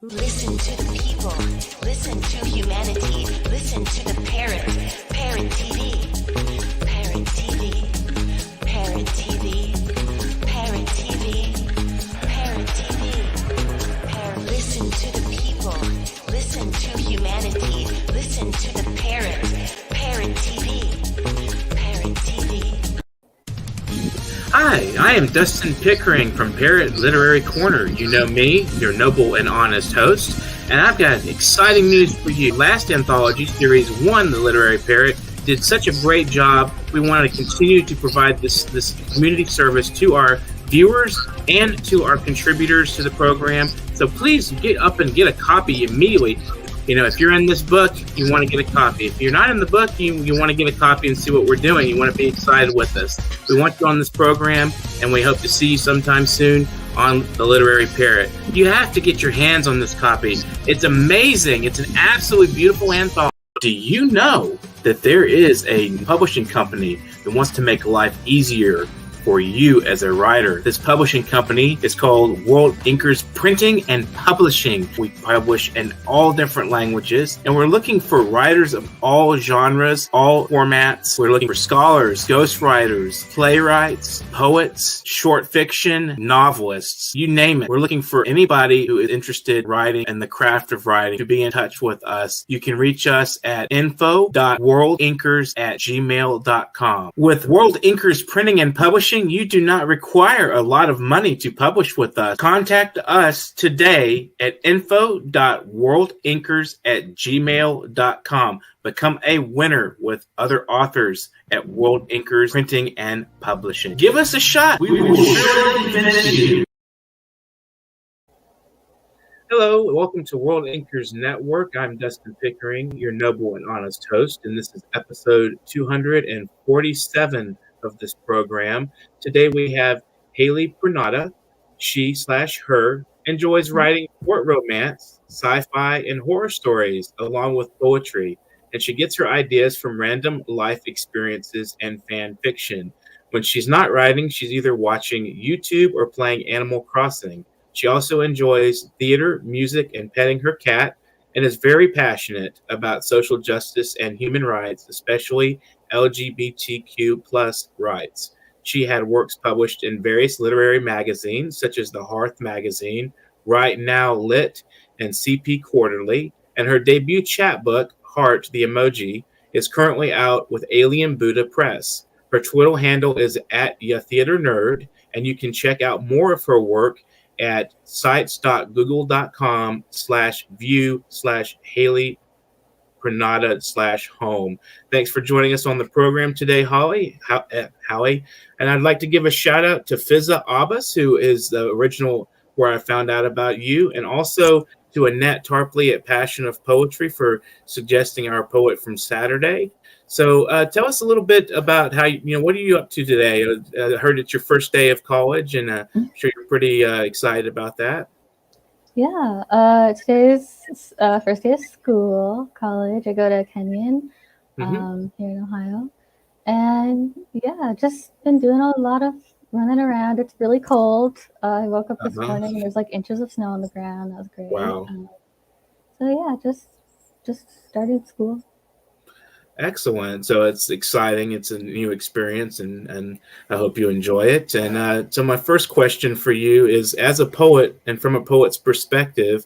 Listen to the people, listen to humanity, listen to the Parrot, Parrot TV, Parrot TV, Parrot TV, Parrot TV, Parrot TV, Parrot. Listen to the people, listen to humanity, listen to the Parrot, Parrot TV, Parrot TV. Hi, I am Dustin Pickering from Parrot Literary Corner. You know me, your noble and honest host, and I've got exciting news for you. Last anthology, Series 1, The Literary Parrot, did such a great job. We wanted to continue to provide this community service to our viewers and to our contributors to the program. So please get up and get a copy immediately. You know, if you're in this book, you want to get a copy. If you're not in the book, you want to get a copy and see what we're doing. You want to be excited with us. We want you on this program, and we hope to see you sometime soon on The Literary Parrot. You have to get your hands on this copy. It's amazing. It's an absolutely beautiful anthology. Do you know that there is a publishing company that wants to make life easier for you as a writer? This publishing company is called World Inkers Printing and Publishing. We publish in all different languages, and we're looking for writers of all genres, all formats. We're looking for scholars, ghostwriters, playwrights, poets, short fiction, novelists, you name it. We're looking for anybody who is interested in writing and the craft of writing to be in touch with us. You can reach us at info.worldinkers@gmail.com. With World Inkers Printing and Publishing, you do not require a lot of money to publish with us. Contact us today at info.worldinkers@gmail.com. Become a winner with other authors at World Inkers Printing and Publishing. Give us a shot. We will surely finish you. Hello, welcome to World Inkers Network. I'm Dustin Pickering, your noble and honest host, and this is episode 247 of this program. Today we have Halle Prenata. She/her enjoys writing short romance, sci-fi, and horror stories, along with poetry, and she gets her ideas from random life experiences and fan fiction. When she's not writing, she's either watching YouTube or playing Animal Crossing. She also enjoys theater, music, and petting her cat, and is very passionate about social justice and human rights, especially LGBTQ plus rights. She had works published in various literary magazines, such as The Hearth magazine, Right Now Lit, and CP Quarterly, and her debut chapbook, Heart the Emoji, is currently out with Alien Buddha Press. Her Twitter handle is @yatheaternerd, and you can check out more of her work at sites.google.com/view/Halle Prenata/home. Thanks for joining us on the program today, Halle. And I'd like to give a shout out to Fizza Abbas, who is the original where I found out about you, and also to Annette Tarpley at Passion of Poetry for suggesting our poet from Saturday. So tell us a little bit about how, what are you up to today? I heard it's your first day of college, and I'm sure you're pretty excited about that. Yeah, today's first day of school, college. I go to Kenyon here in Ohio. And yeah, just been doing a lot of running around. It's really cold. I woke up this morning and there's like inches of snow on the ground. That was great. Wow. So yeah, just started school. Excellent. So it's exciting. It's a new experience, and I hope you enjoy it. And so my first question for you is, as a poet and from a poet's perspective,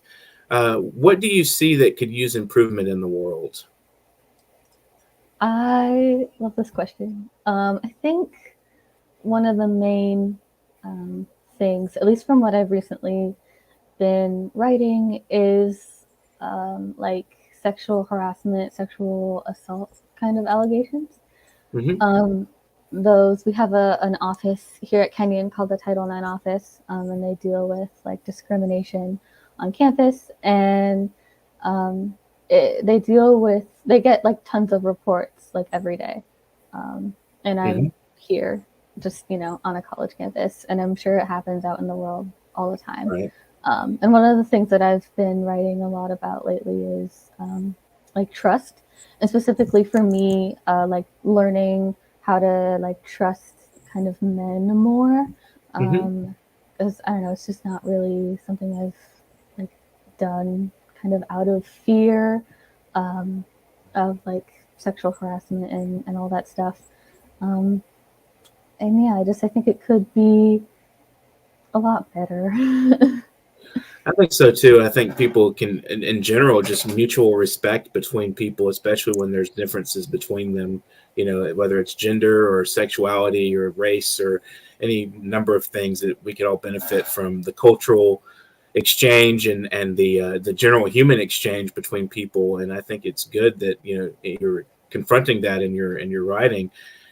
what do you see that could use improvement in the world? I love this question. I think one of the main things, at least from what I've recently been writing, is like sexual harassment, sexual assault kind of allegations. Those, we have an office here at Kenyon called the Title IX office, and they deal with like discrimination on campus, and they get like tons of reports like every day. And I'm here just, on a college campus, and I'm sure it happens out in the world all the time. Right. And one of the things that I've been writing a lot about lately is like trust, and specifically for me, like learning how to like trust kind of men more. Because I don't know, it's just not really something I've done kind of out of fear of like sexual harassment and all that stuff. And yeah, I think it could be a lot better. I think so too. I think people can, in general, just mutual respect between people, especially when there's differences between them, whether it's gender or sexuality or race or any number of things, that we could all benefit from the cultural exchange and the general human exchange between people. And I think it's good that, you're confronting that in your writing.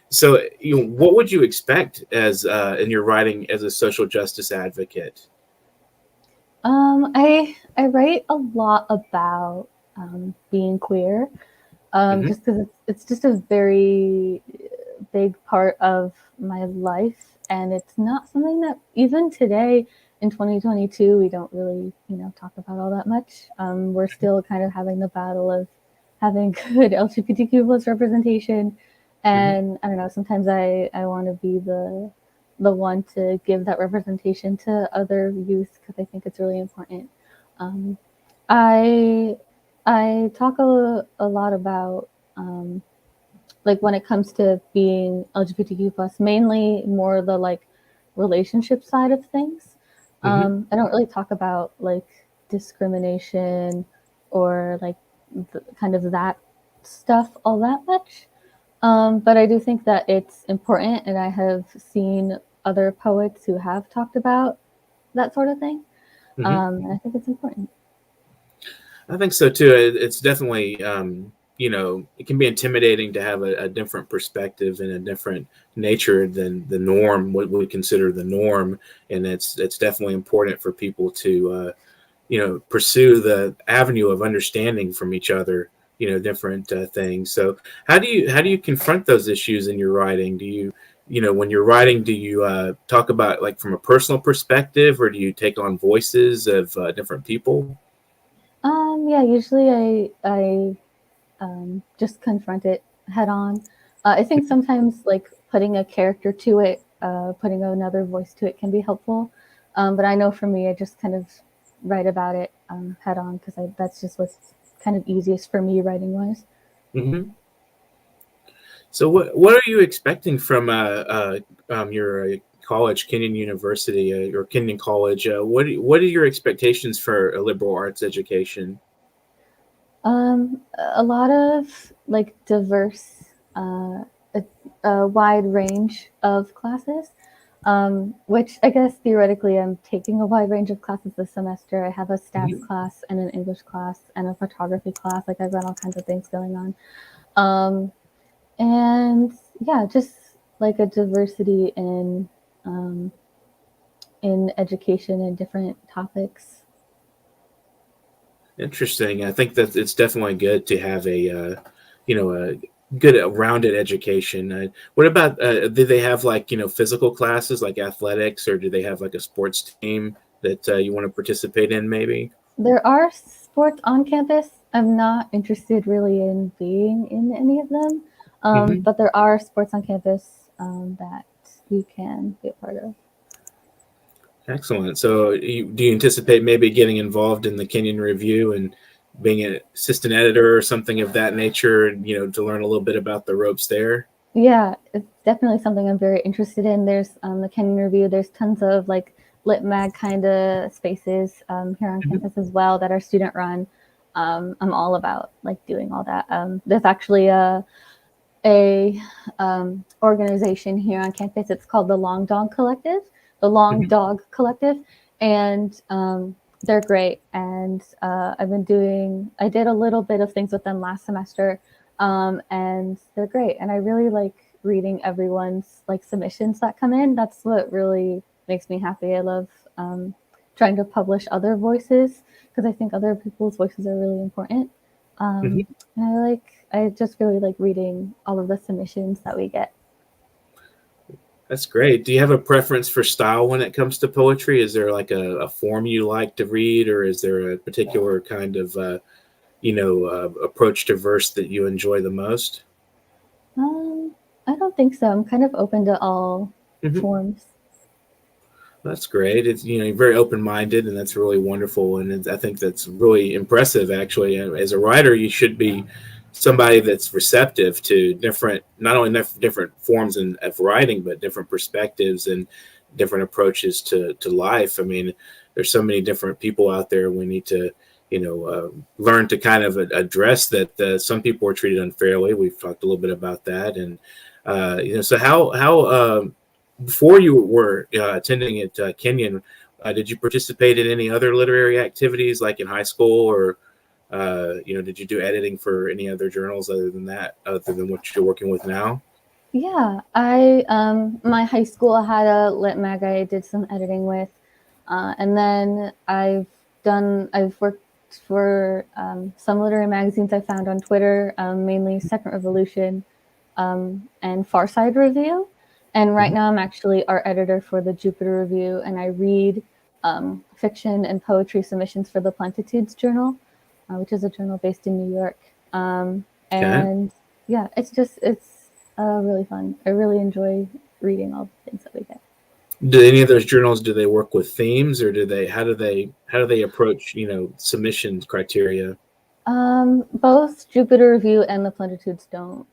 So, what would you expect as in your writing as a social justice advocate? I write a lot about being queer, Hmm. just because it's just a very big part of my life, and it's not something that even today in 2022 we don't really talk about all that much. We're still kind of having the battle of having good LGBTQ plus representation, Hmm. and I don't know. Sometimes I want to be the one to give that representation to other youth because I think it's really important. Um, I I talk a lot about like when it comes to being LGBTQ plus, mainly more the like relationship side of things. Hmm. I don't really talk about like discrimination or like kind of that stuff all that much. But I do think that it's important, and I have seen other poets who have talked about that sort of thing. Hmm. And I think it's important. I think so too. It's definitely, it can be intimidating to have a different perspective and a different nature than the norm, what we consider the norm. And it's definitely important for people to, pursue the avenue of understanding from each other, different things. So how do you confront those issues in your writing? Do you, when you're writing, do you talk about like from a personal perspective, or do you take on voices of different people? Yeah, usually I just confront it head on. I think sometimes like putting a character to it, putting another voice to it can be helpful. But I know for me, I just kind of write about it head on because that's just what's kind of easiest for me writing wise. Hmm. So what are you expecting from your college, Kenyon University, or Kenyon College? What are your expectations for a liberal arts education? A lot of like diverse, a, a wide range of classes, which I guess theoretically I'm taking a wide range of classes this semester. I have a stats Hmm. class and an English class and a photography class. Like I've got all kinds of things going on. Um, and yeah, just like a diversity um, in education and different topics. Interesting. I think that it's definitely good to have a good rounded education. What about do they have like physical classes like athletics, or do they have like a sports team that you want to participate in? Maybe. There are sports on campus. I'm not interested really in being in any of them, Hmm. but there are sports on campus that you can be a part of. Excellent. So, do you anticipate maybe getting involved in the Kenyon Review and being an assistant editor or something of that nature, and to learn a little bit about the ropes there? Yeah, it's definitely something I'm very interested in. There's the Kenyon Review. There's tons of like lit mag kind of spaces here on Hmm. campus as well that are student run. I'm all about like doing all that. There's actually a organization here on campus. It's called the Long Hmm. Dog Collective, and they're great. And I did a little bit of things with them last semester, and they're great. And I really like reading everyone's like submissions that come in. That's what really makes me happy. I love trying to publish other voices because I think other people's voices are really important. Um, Hmm. and I just really like reading all of the submissions that we get. That's great. Do you have a preference for style when it comes to poetry? Is there like a form you like to read, or is there a particular kind of approach to verse that you enjoy the most? I don't think so. I'm kind of open to all Hmm. forms. That's great. It's you're very open minded, and that's really wonderful. And I think that's really impressive. Actually, as a writer, you should be somebody that's receptive to different, not only different forms of writing, but different perspectives and different approaches to life. I mean, there's so many different people out there. We need to learn to kind of address that. Some people are treated unfairly. We've talked a little bit about that, and so how before you were attending at Kenyon, did you participate in any other literary activities like in high school, or did you do editing for any other journals other than that, other than what you're working with now? Yeah, I my high school had a lit mag I did some editing with, and then I've worked for some literary magazines I found on Twitter, mainly Second Revolution and Farside Review. And right now I'm actually art editor for the Jupiter Review, and I read fiction and poetry submissions for the Plentitudes Journal, which is a journal based in New York. Okay. And yeah, it's really fun. I really enjoy reading all the things that we get. Do any of those journals, do they work with themes, or how do they approach submissions criteria? Both Jupiter Review and the Plentitudes don't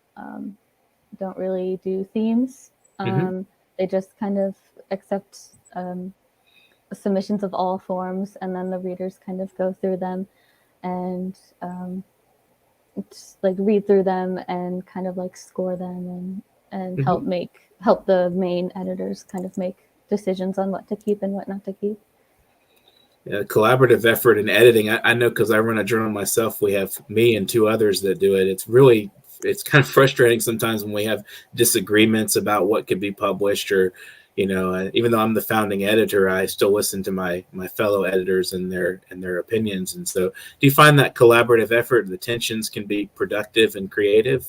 really do themes. Hmm. They just kind of accept submissions of all forms, and then the readers kind of go through them and just like read through them and kind of like score them and Hmm. help the main editors kind of make decisions on what to keep and what not to keep. Collaborative effort in editing. I know because I run a journal myself. We have me and two others that do it. It's kind of frustrating sometimes when we have disagreements about what could be published, or even though I'm the founding editor, I still listen to my fellow editors and their opinions. And so, do you find that collaborative effort, the tensions can be productive and creative?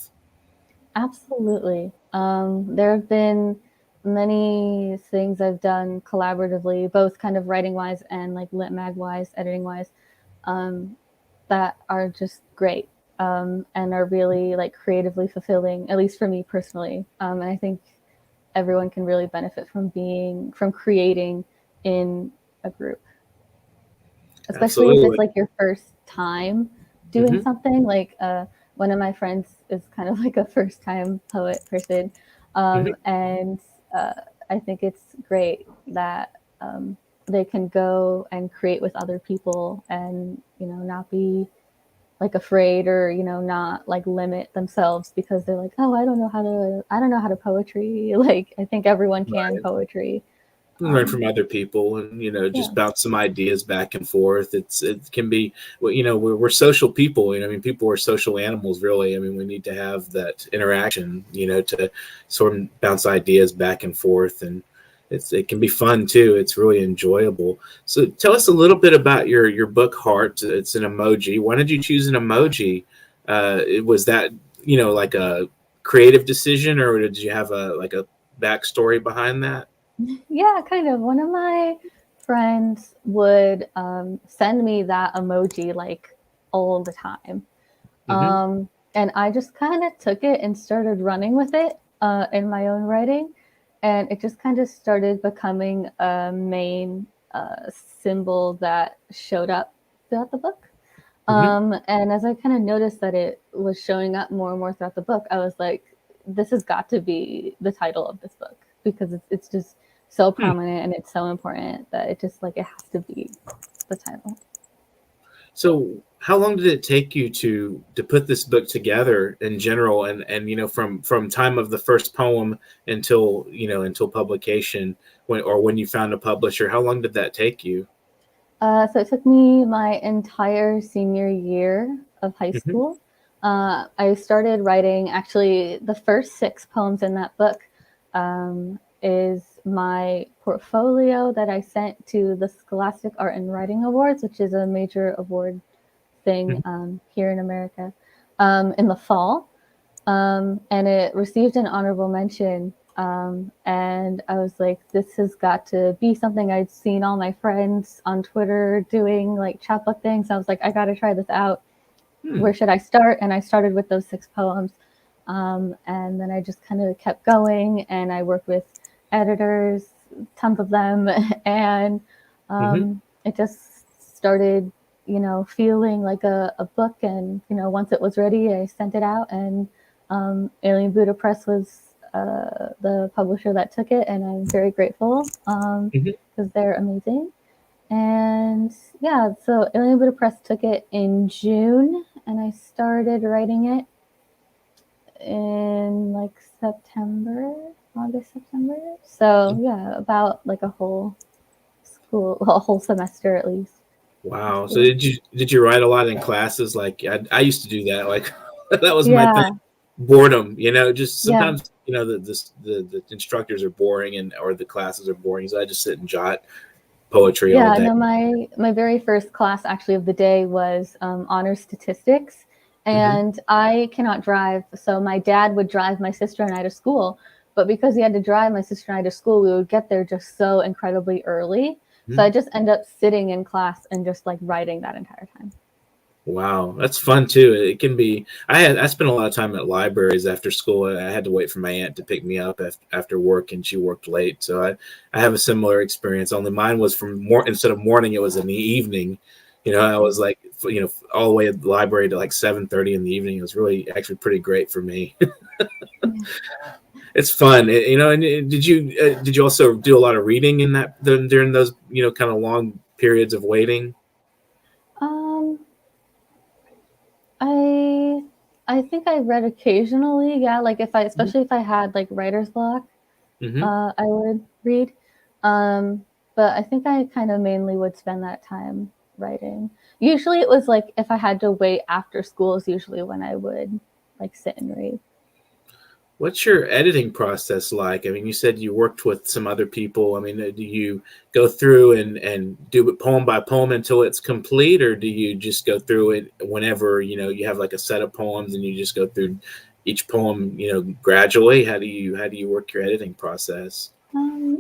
Absolutely. There have been many things I've done collaboratively, both kind of writing wise and like lit mag wise, editing wise, um, that are just great and are really like creatively fulfilling, at least for me personally. And I think everyone can really benefit from creating in a group, especially if it's Absolutely. like your first time doing Hmm. something. Like one of my friends is kind of like a first time poet person, Hmm. and uh, I think it's great that they can go and create with other people and not be like afraid or not like limit themselves because they're like, oh, I don't know how to poetry. Like I think everyone can Right. poetry. Learn um from other people, and just yeah, bounce some ideas back and forth. It can be, well, we're social people. I mean, people are social animals, really. I mean, we need to have that interaction, to sort of bounce ideas back and forth. And it can be fun too. It's really enjoyable. So tell us a little bit about your book, Heart. It's an emoji. Why did you choose an emoji? Was that like a creative decision, or did you have a backstory behind that? yeah, kind of. One of my friends would send me that emoji like all the time. Hmm. And I just kind of took it and started running with it in my own writing. And it just kind of started becoming a main symbol that showed up throughout the book. Hmm. And as I kind of noticed that it was showing up more and more throughout the book, I was like, this has got to be the title of this book because it's just so prominent and it's so important that it just like it has to be the title. So, how long did it take you to put this book together in general, and from time of the first poem until publication, when you found a publisher? How long did that take you? So it took me my entire senior year of high Hmm. school. I started writing actually the first 6 poems in that book is my portfolio that I sent to the Scholastic Art and Writing Awards, which is a major award thing here in America, in the fall. And it received an honorable mention. And I was like, this has got to be something I'd seen all my friends on Twitter doing, like chapbook things. I was like, I got to try this out. Hmm. Where should I start? And I started with those 6 poems. And then I just kind of kept going and I worked with editors tons of them, and it just started, feeling like a book. And once it was ready, I sent it out, and Alien Buddha Press was the publisher that took it, and I'm very grateful because they're amazing. And yeah, so Alien Buddha Press took it in June, and I started writing it in like August, September. So yeah, about like a whole semester at least. Wow. So did you write a lot in classes? Like I used to do that. Like that was my thing. Boredom, just sometimes the instructors are boring or the classes are boring, so I just sit and jot poetry all day. No, my very first class actually of the day was honor statistics, and I cannot drive, so my dad would drive my sister and I to school. But because he had to drive my sister and I to school, we would get there just so incredibly early. So I just end up sitting in class and just like writing that entire time. Wow, that's fun too. It can be. I spent a lot of time at libraries after school. I had to wait for my aunt to pick me up after work, and she worked late. So I have a similar experience. Only mine was instead of morning, it was in the evening. I was like, all the way at the library to like 7:30 in the evening. It was really actually pretty great for me. It's fun, And did you also do a lot of reading during those kind of long periods of waiting? I think I read occasionally, yeah. Like especially if I had like writer's block, I would read. But I think I kind of mainly would spend that time writing. Usually it was like if I had to wait after school is usually when I would like sit and read. What's your editing process like? I mean, you said you worked with some other people. I mean, do you go through and do it poem by poem until it's complete, or do you just go through it whenever, you have like a set of poems and you just go through each poem, gradually? How do you work your editing process? This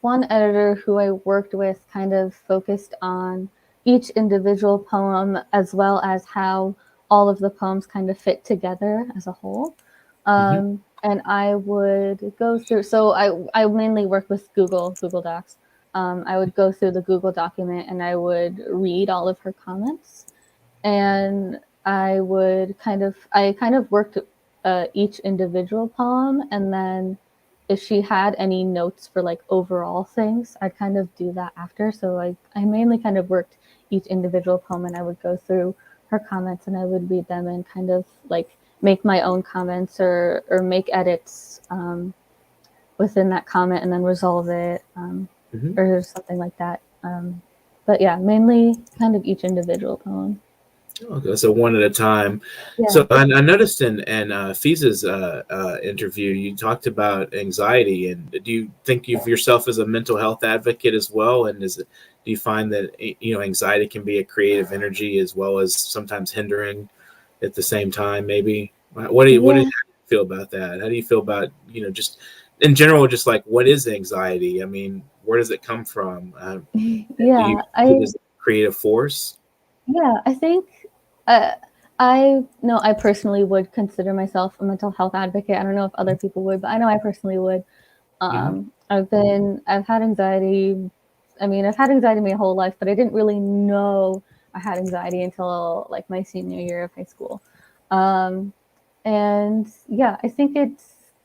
one editor who I worked with kind of focused on each individual poem as well as how all of the poems kind of fit together as a whole. And I would go through, so I mainly work with Google Docs. I would go through the Google document and I would read all of her comments, and I kind of worked each individual poem, and then if she had any notes for like overall things, I'd kind of do that after. So I mainly kind of worked each individual poem, and I would go through her comments and I would read them and kind of like make my own comments or make edits within that comment and then resolve it or something like that. But yeah, mainly kind of each individual poem. Okay, so one at a time. Yeah. So I noticed in Fiza's interview, you talked about anxiety. And do you think of yourself as a mental health advocate as well? And do you find that anxiety can be a creative energy as well as sometimes hindering at the same time? Maybe. What do you feel about that? How do you feel about just in general, just like what is anxiety? I mean, where does it come from? Do you feel it as a creative force? Yeah, I think I personally would consider myself a mental health advocate. I don't know if other people would, but I know I personally would. I've had anxiety. I mean, I've had anxiety my whole life, but I didn't really know I had anxiety until like my senior year of high school. And yeah, I think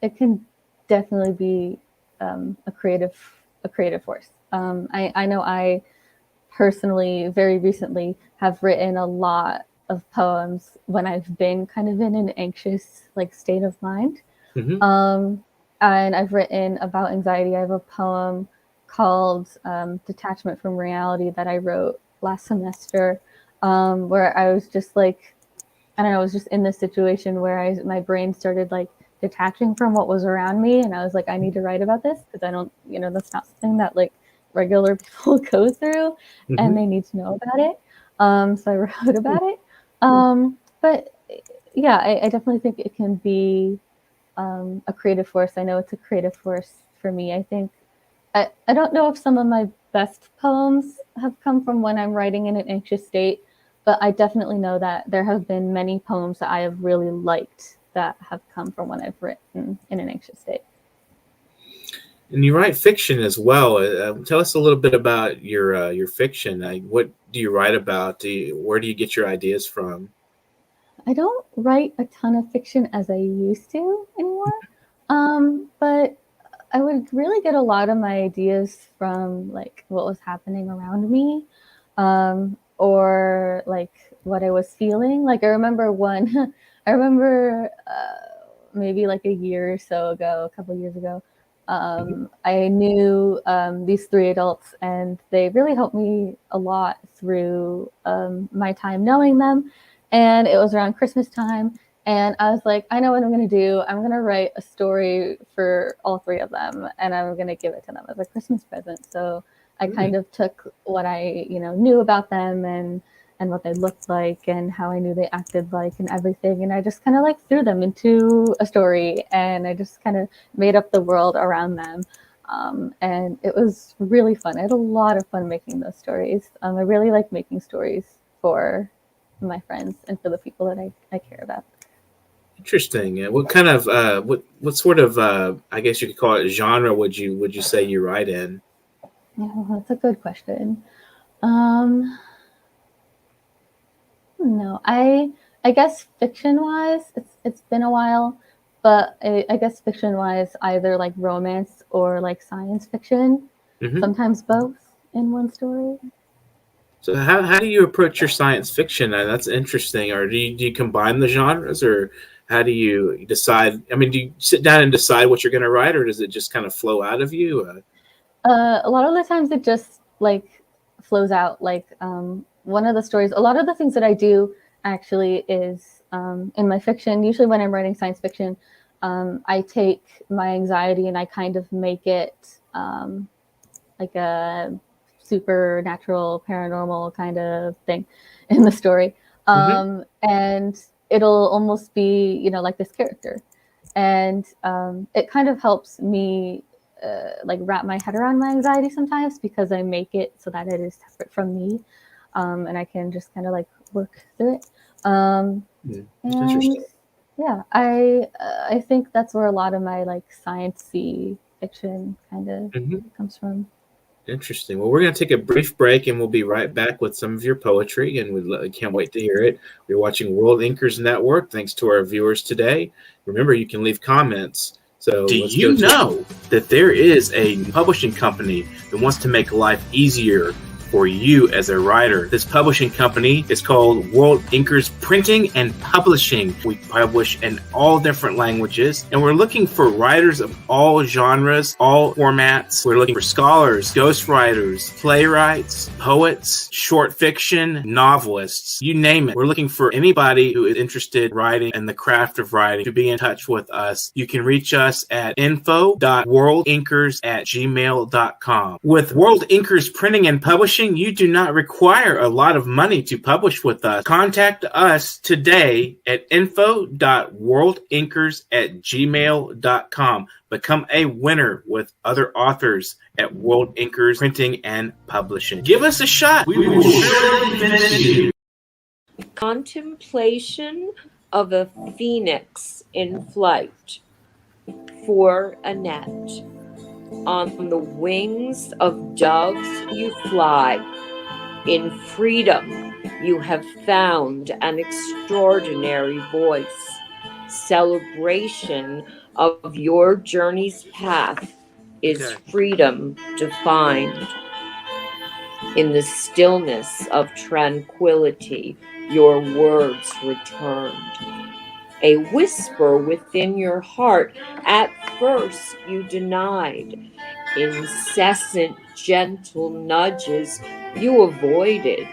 it can definitely be a creative force. I know I personally very recently have written a lot of poems when I've been kind of in an anxious like state of mind. And I've written about anxiety. I have a poem called Detachment from Reality that I wrote last semester, where I was just like, I don't know, I was just in this situation where my brain started like detaching from what was around me. And I was like, I need to write about this because I don't, that's not something that like regular people go through and they need to know about it. So I wrote about it. But yeah, I definitely think it can be a creative force. I know it's a creative force for me. I think I don't know if some of my best poems have come from when I'm writing in an anxious state, but I definitely know that there have been many poems that I have really liked that have come from when I've written in an anxious state. And you write fiction as well. Tell us a little bit about your fiction. What do you write about? Where do you get your ideas from? I don't write a ton of fiction as I used to anymore, but I would really get a lot of my ideas from like what was happening around me, or like what I was feeling. Like I remember one, I remember maybe like a year or so ago, a couple of years ago, I knew these three adults, and they really helped me a lot through my time knowing them. And it was around Christmas time, and I was like, I know what I'm going to do. I'm going to write a story for all three of them, and I'm going to give it to them as a Christmas present. So I kind of took what I, knew about them and what they looked like and how I knew they acted like and everything. And I just kind of like threw them into a story, and I just kind of made up the world around them. And it was really fun. I had a lot of fun making those stories. I really like making stories for my friends and for the people that I care about. Interesting. What kind of what sort of I guess you could call it genre would you say you write in? Yeah, that's a good question. No, I guess fiction wise, it's been a while, but I guess fiction wise, either like romance or like science fiction. Hmm. Sometimes both in one story. So how do you approach your science fiction? That's interesting. Or do you combine the genres, or how do you decide? I mean, do you sit down and decide what you're going to write, or does it just kind of flow out of you? A lot of the times it just like flows out. Like one of the stories, a lot of the things that I do actually is in my fiction. Usually when I'm writing science fiction, I take my anxiety and I kind of make it like a supernatural, paranormal kind of thing in the story. Hmm. And it'll almost be, like this character. And it kind of helps me like wrap my head around my anxiety sometimes because I make it so that it is separate from me, and I can just kind of like work through it. That's And interesting. yeah, I think that's where a lot of my like sciencey fiction kind of Hmm. comes from. Interesting. Well, we're going to take a brief break, and we'll be right back with some of your poetry, and we can't wait to hear it. We're watching World Inkers Network. Thanks to our viewers today. Remember, you can leave comments. So do you know that there is a publishing company that wants to make life easier for you as a writer? This publishing company is called World Inkers Printing and Publishing. We publish in all different languages, and we're looking for writers of all genres, all formats. We're looking for scholars, ghostwriters, playwrights, poets, short fiction, novelists, you name it. We're looking for anybody who is interested in writing and the craft of writing to be in touch with us. You can reach us at info.worldinkers@gmail.com. With World Inkers Printing and Publishing, you do not require a lot of money to publish with us. Contact us today at info.worldinkers@gmail.com. Become a winner with other authors at World Inkers Printing and Publishing. Give us a shot. We will surely finish you. Contemplation of a phoenix in flight for Annette. On the wings of doves you fly. In freedom you have found an extraordinary voice. Celebration of your journey's path is freedom defined. In the stillness of tranquility, your words returned. A whisper within your heart, at first you denied. Incessant, gentle nudges you avoided,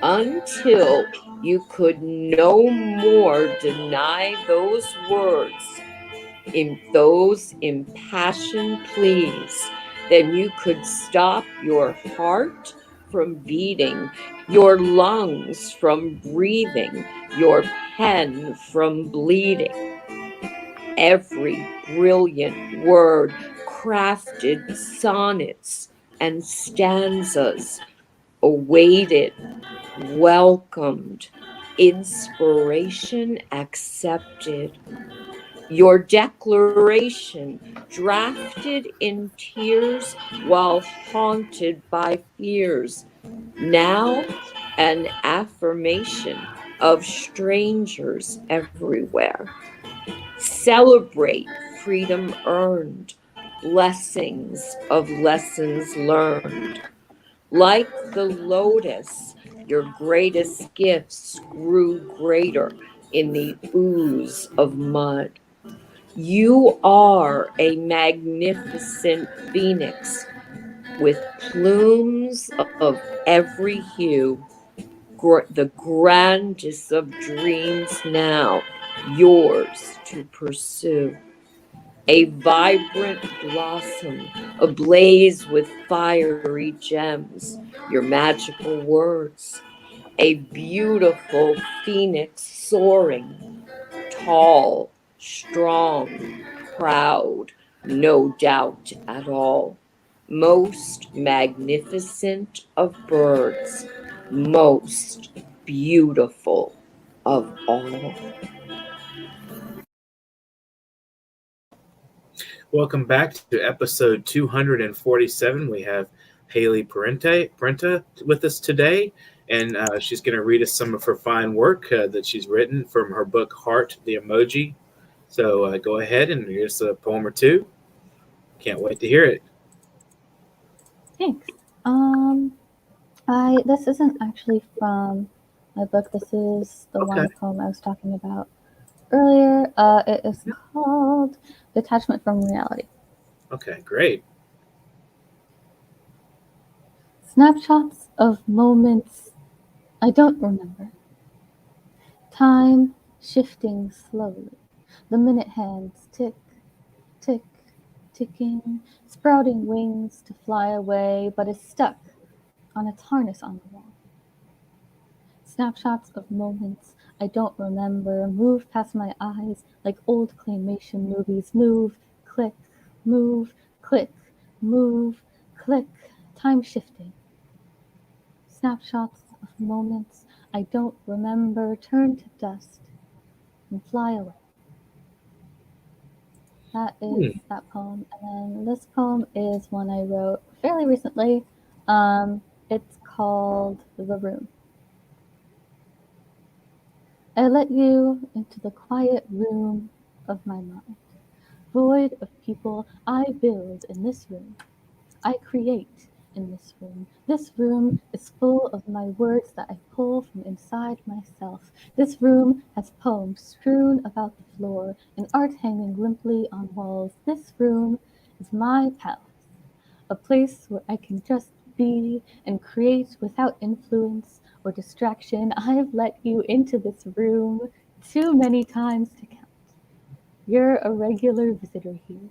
until you could no more deny those words, in those impassioned pleas, than you could stop your heart from beating, your lungs from breathing, your pen from bleeding. Every brilliant word, crafted sonnets and stanzas, awaited, welcomed, inspiration accepted. Your declaration, drafted in tears while haunted by fears, now an affirmation of strangers everywhere. Celebrate freedom earned, blessings of lessons learned. Like the lotus, your greatest gifts grew greater in the ooze of mud. You are a magnificent phoenix with plumes of every hue, the grandest of dreams now yours to pursue. A vibrant blossom ablaze with fiery gems, your magical words. A beautiful phoenix soaring, tall, strong, proud, no doubt at all. Most magnificent of birds, most beautiful of all. Welcome back to episode 247. We have Halle Prenata with us today, and she's going to read us some of her fine work that she's written from her book, Heart the Emoji. So go ahead and read us a poem or two. Can't wait to hear it. Thanks. This isn't actually from my book. This is the one poem I was talking about earlier. It is called Detachment from Reality. Okay, great. Snapshots of moments I don't remember. Time shifting slowly. The minute hands tick, tick, ticking, sprouting wings to fly away, but is stuck on its harness on the wall. Snapshots of moments I don't remember move past my eyes like old claymation movies. Move, click, move, click, move, click, time shifting. Snapshots of moments I don't remember turn to dust and fly away. That is that poem. And then this poem is one I wrote fairly recently. It's called The Room. I let you into the quiet room of my mind, void of people. I build in this room. I create in this room. This room is full of my words that I pull from inside myself. This room has poems strewn about the floor and art hanging limply on walls. This room is my palace, a place where I can just be and create without influence or distraction. I have let you into this room too many times to count. You're a regular visitor here.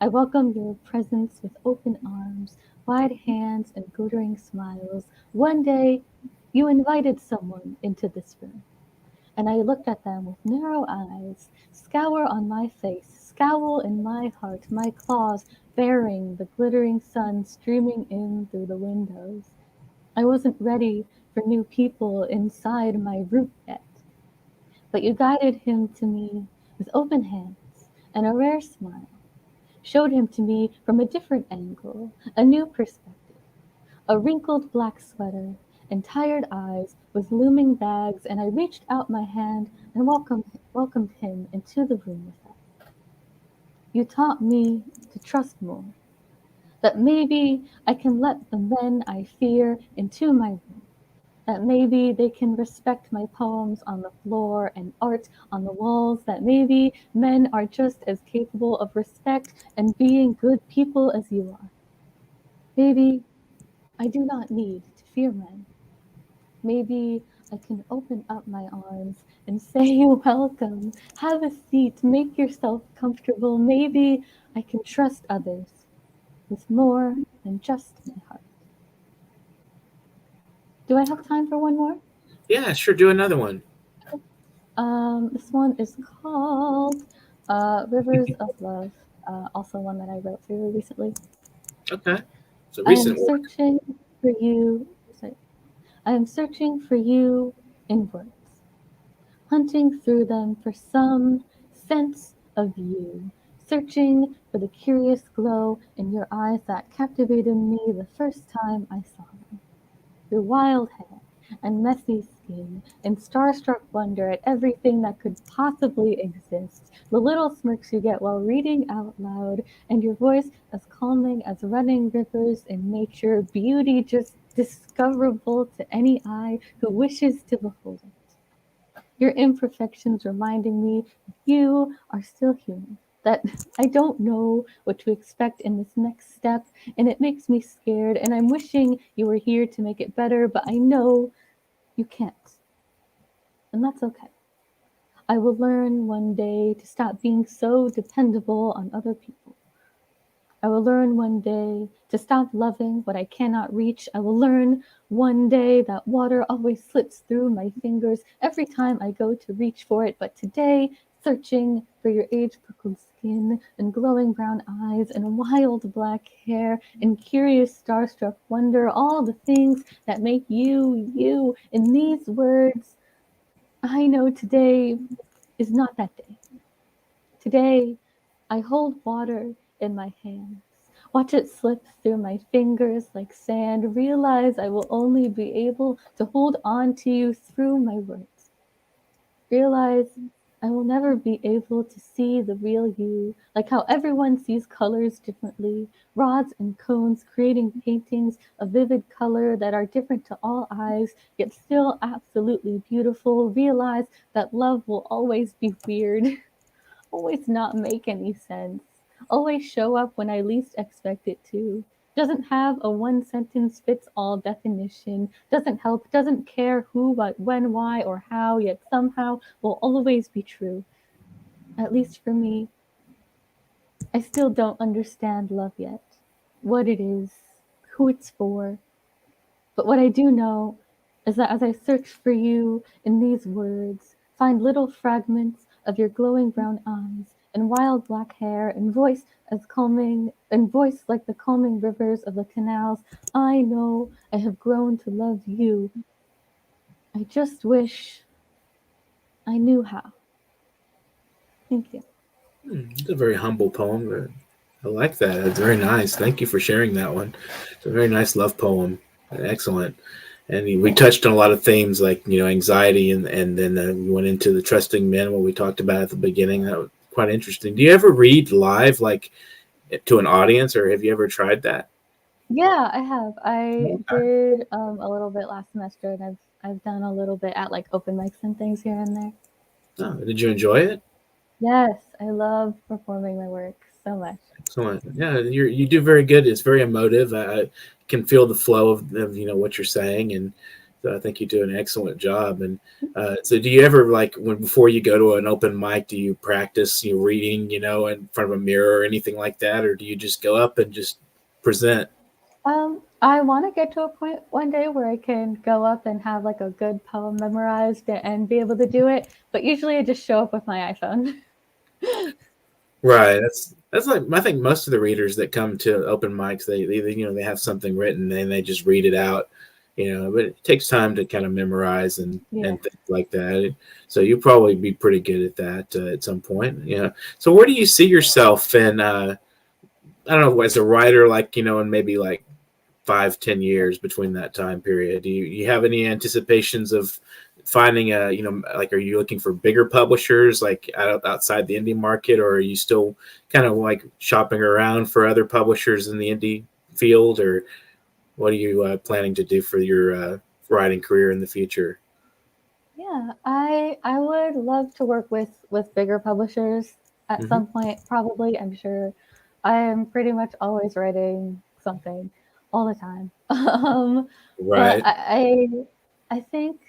I welcome your presence with open arms, wide hands, and glittering smiles. One day, you invited someone into this room, and I looked at them with narrow eyes, scour on my face, scowl in my heart, my claws bearing the glittering sun streaming in through the windows. I wasn't ready for new people inside my root yet, but you guided him to me with open hands and a rare smile, showed him to me from a different angle, a new perspective, a wrinkled black sweater and tired eyes with looming bags, and I reached out my hand and welcomed him into the room with us. You taught me to trust more, that maybe I can let the men I fear into my room, that maybe they can respect my poems on the floor and art on the walls, that maybe men are just as capable of respect and being good people as you are. Maybe I do not need to fear men. Maybe I can open up my arms and say, welcome, have a seat, make yourself comfortable. Maybe I can trust others with more than just my heart. Do I have time for one more? Yeah, sure. Do another one. This one is called Rivers of Love, also one that I wrote very recently. Okay. It's a I am recent work. searching for you. I am searching for you in words, hunting through them for some sense of you, searching for the curious glow in your eyes that captivated me the first time I saw them. Your wild hair and messy skin and starstruck wonder at everything that could possibly exist, the little smirks you get while reading out loud, and your voice as calming as running rivers in nature, beauty just discoverable to any eye who wishes to behold it. Your imperfections reminding me you are still human, that I don't know what to expect in this next step, and it makes me scared, and I'm wishing you were here to make it better, but I know you can't, and that's okay. I will learn one day to stop being so dependable on other people. I will learn one day to stop loving what I cannot reach. I will learn one day that water always slips through my fingers every time I go to reach for it. But today, searching for your age freckled skin and glowing brown eyes and wild black hair and curious starstruck wonder, all the things that make you, you, in these words, I know today is not that day. Today, I hold water in my hands, watch it slip through my fingers like sand, realize I will only be able to hold on to you through my words. Realize I will never be able to see the real you, like how everyone sees colors differently, rods and cones creating paintings of vivid color that are different to all eyes, yet still absolutely beautiful. Realize that love will always be weird. Always not make any sense. Always show up when I least expect it to. Doesn't have a one sentence fits all definition. Doesn't help, doesn't care who, what, when, why, or how, yet somehow will always be true. At least for me, I still don't understand love yet. What it is, who it's for, but what I do know is that as I search for you in these words, find little fragments of your glowing brown eyes and wild black hair and voice as calming and voice like the calming rivers of the canals, I know I have grown to love you. I just wish I knew how. Thank you. It's a very humble poem. I like that. It's very nice. Thank you for sharing that one. It's a very nice love poem. Excellent. And we touched on a lot of themes like anxiety, and then we went into the trusting men, what we talked about at the beginning. That was quite interesting. Do you ever read live, like to an audience, or have you ever tried that? Yeah, I have. I Okay. did a little bit last semester, and I've done a little bit at like open mics and things here and there. Oh, did you enjoy it? Yes, I love performing my work so much. Excellent. Yeah, you do very good. It's very emotive. I can feel the flow of what you're saying, and so I think you do an excellent job. And so, do you ever like when before you go to an open mic, do you practice reading, in front of a mirror or anything like that, or do you just go up and just present? I want to get to a point one day where I can go up and have like a good poem memorized and be able to do it. But usually I just show up with my iPhone. Right. That's like I think most of the readers that come to open mics, they have something written and they just read it out, But it takes time to kind of memorize and Yeah. and things like that. So you'll probably be pretty good at that at some point. So where do you see yourself in? I don't know, as a writer, like in maybe like 5-10 years between that time period. Do you have any anticipations of finding like are you looking for bigger publishers like outside the indie market, or are you still kind of like shopping around for other publishers in the indie field, or what are you planning to do for your writing career in the future? Yeah, I would love to work with bigger publishers at Hmm. some point. Probably, I'm sure. I am pretty much always writing something all the time. But Right. I think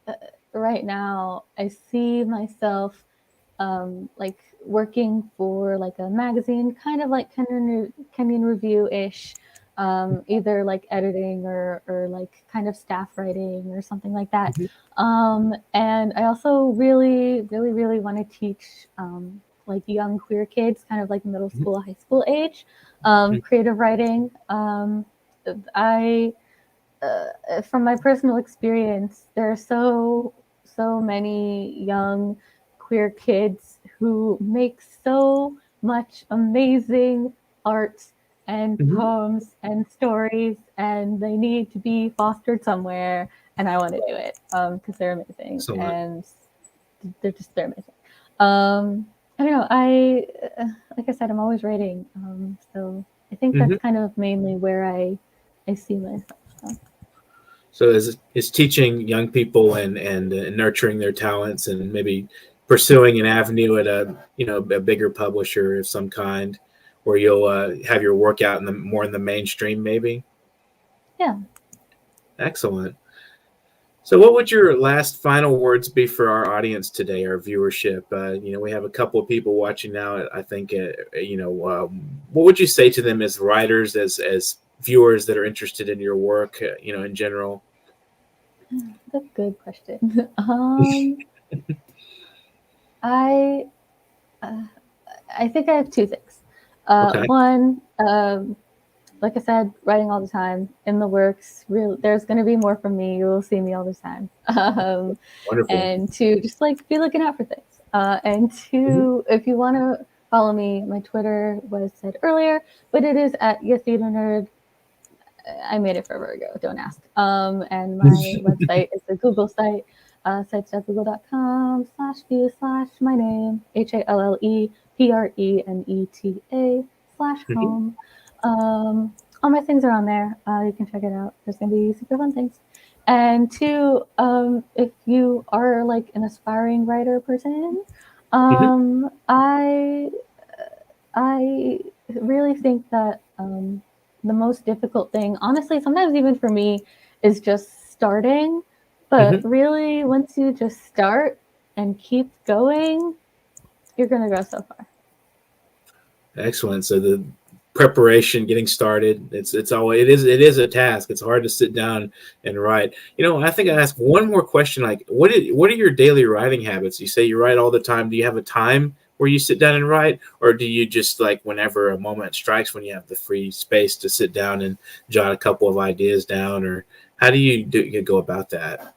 uh, right now I see myself like working for like a magazine, kind of like Kenyan Review ish, either like editing or like kind of staff writing or something like that. Mhm. And I also really, really, really want to teach like young queer kids, kind of like middle school, high school age, creative writing. I From my personal experience, there are so many young queer kids who makes so much amazing art and Mhm. poems and stories, and they need to be fostered somewhere. And I want to do it because they're amazing, Excellent. and they're amazing. I don't know. Like I said, I'm always writing, so I think that's Mhm. kind of mainly where I see myself. So is teaching young people and nurturing their talents and maybe pursuing an avenue at a bigger publisher of some kind, where you'll have your work out in the mainstream, maybe. Yeah. Excellent. So, what would your last final words be for our audience today, our viewership? We have a couple of people watching now. I think, what would you say to them as writers, as viewers that are interested in your work, in general? That's a good question. I uh, I think I have two things. Okay, One, like I said, writing all the time in the works. There's going to be more from me. You will see me all the time. wonderful. And two, just like be looking out for things. And Mhm. two, if you want to follow me, my Twitter was said earlier, but it is at YesTheaterNerd. I made it forever ago. Don't ask. And my website is a Google site, sites.google.com/view/my name, HALLEPRENETA All my things are on there. You can check it out. There's gonna be super fun things. And two, if you are like an aspiring writer person, Mhm. I really think that the most difficult thing, honestly, sometimes even for me, is just starting. But Mhm. really, once you just start and keep going, you're gonna go so far. Excellent. So the preparation, getting started, it is a task. It's hard to sit down and write. I think I ask one more question. Like, what are your daily writing habits? You say you write all the time. Do you have a time where you sit down and write, or do you just like whenever a moment strikes, when you have the free space to sit down and jot a couple of ideas down, or how do you go about that?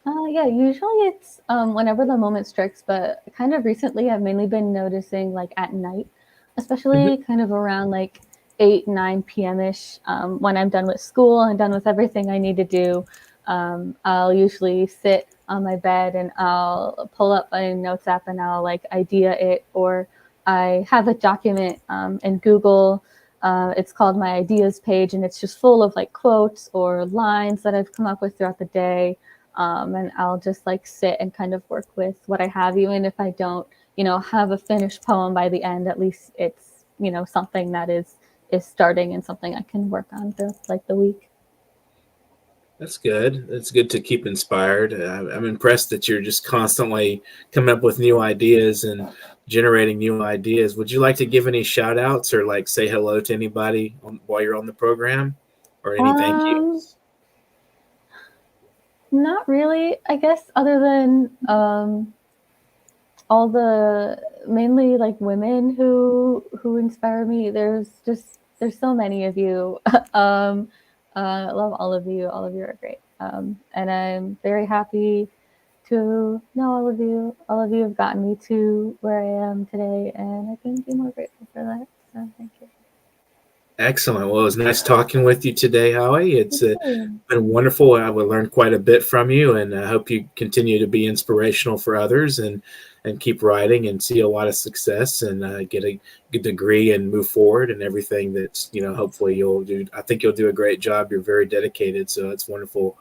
Yeah, usually it's whenever the moment strikes, but kind of recently I've mainly been noticing like at night, Mhm. especially kind of around like 8, 9 p.m. ish, when I'm done with school and done with everything I need to do. I'll usually sit on my bed and I'll pull up a notes app and I'll like idea it, or I have a document in Google. It's called my ideas page, and it's just full of like quotes or lines that I've come up with throughout the day, and I'll just like sit and kind of work with what I have, even if I don't, have a finished poem by the end. At least it's, something that is starting and something I can work on throughout like the week. That's good. That's good to keep inspired. I'm impressed that you're just constantly coming up with new ideas and generating new ideas. Would you like to give any shout outs or like say hello to anybody while you're on the program, or any thank Um, yous? Not really, I guess, other than all the mainly like women who inspire me. There's so many of you. I love all of you. All of you are great. And I'm very happy to know all of you. All of you have gotten me to where I am today, and I couldn't be more grateful for that. So thank you. Excellent. Well, it was nice talking with you today, Howie. It's You too. been wonderful. I would learn quite a bit from you, and I hope you continue to be inspirational for others and keep writing and see a lot of success and get a good degree and move forward and everything that's, hopefully you'll do. I think you'll do a great job. You're very dedicated, so it's wonderful.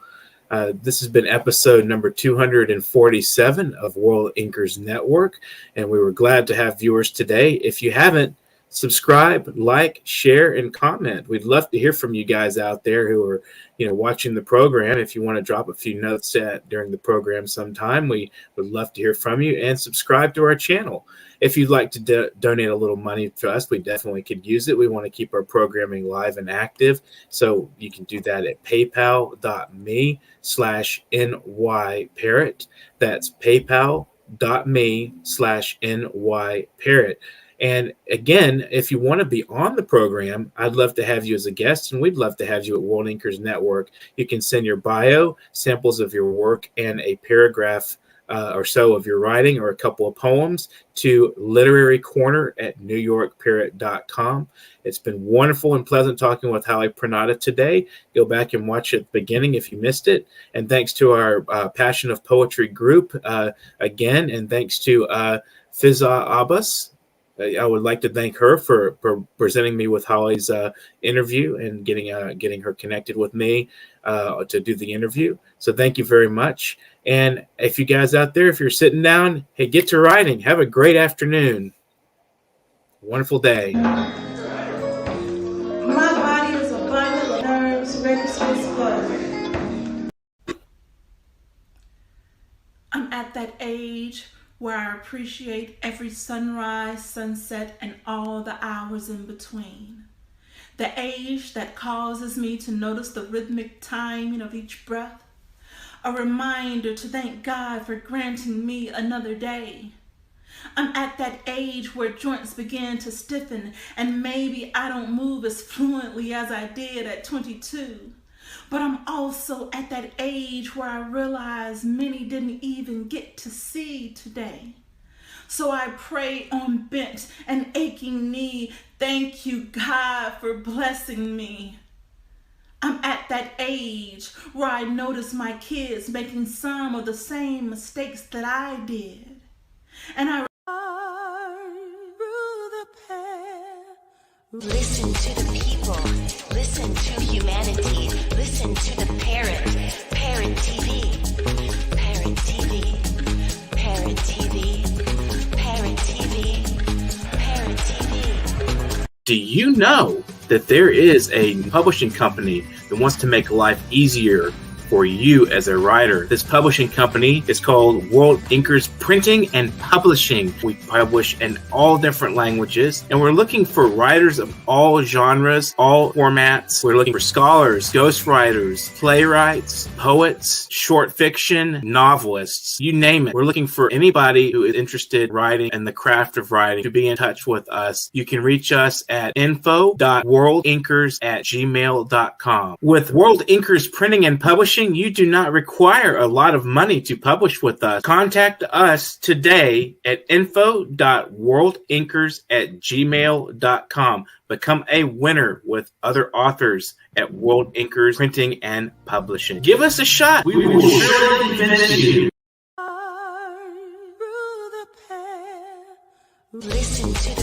This has been episode number 247 of World Inkers Network, and we were glad to have viewers today. If you haven't, subscribe, like, share, and comment. We'd love to hear from you guys out there who are, watching the program. If you want to drop a few notes during the program sometime, we would love to hear from you, and subscribe to our channel. If you'd like to donate a little money to us, we definitely could use it. We want to keep our programming live and active. So you can do that at paypal.me/nyparrot. That's paypal.me/nyparrot. And again, if you want to be on the program, I'd love to have you as a guest, and we'd love to have you at World Inkers Network. You can send your bio, samples of your work, and a paragraph or so of your writing or a couple of poems to literarycorner@newyorkparrot.com. It's been wonderful and pleasant talking with Halle Prenata today. Go back and watch at the beginning if you missed it. And thanks to our Passion of Poetry group again, and thanks to Fiza Abbas. I would like to thank her for presenting me with Holly's interview and getting her connected with me to do the interview. So thank you very much. And if you guys out there, if you're sitting down, hey, get to writing. Have a great afternoon. Wonderful day. My body is a bundle of nerves ready to explode. I'm at that age where I appreciate every sunrise, sunset, and all the hours in between. The age that causes me to notice the rhythmic timing of each breath. A reminder to thank God for granting me another day. I'm at that age where joints begin to stiffen and maybe I don't move as fluently as I did at 22. But I'm also at that age where I realize many didn't even get to see today. So I pray on bent and aching knee, thank you, God, for blessing me. I'm at that age where I notice my kids making some of the same mistakes that I did. And I rule the pair. Listen to the people. Listen to humanity. Listen to the Parrot. Parrot TV. Parrot TV. Parrot TV. Parrot TV. Parrot TV. Do you know that there is a publishing company that wants to make life easier for you as a writer? This publishing company is called World Inkers Printing and Publishing. We publish in all different languages, and we're looking for writers of all genres, all formats. We're looking for scholars, ghostwriters, playwrights, poets, short fiction, novelists, you name it. We're looking for anybody who is interested in writing and the craft of writing to be in touch with us. You can reach us at info.worldinkers@gmail.com. With World Inkers Printing and Publishing, you do not require a lot of money to publish with us. Contact us today at info.worldinkers@gmail.com. Become a winner with other authors at World Inkers Printing and Publishing. Give us a shot. We will surely finish you. Listen to the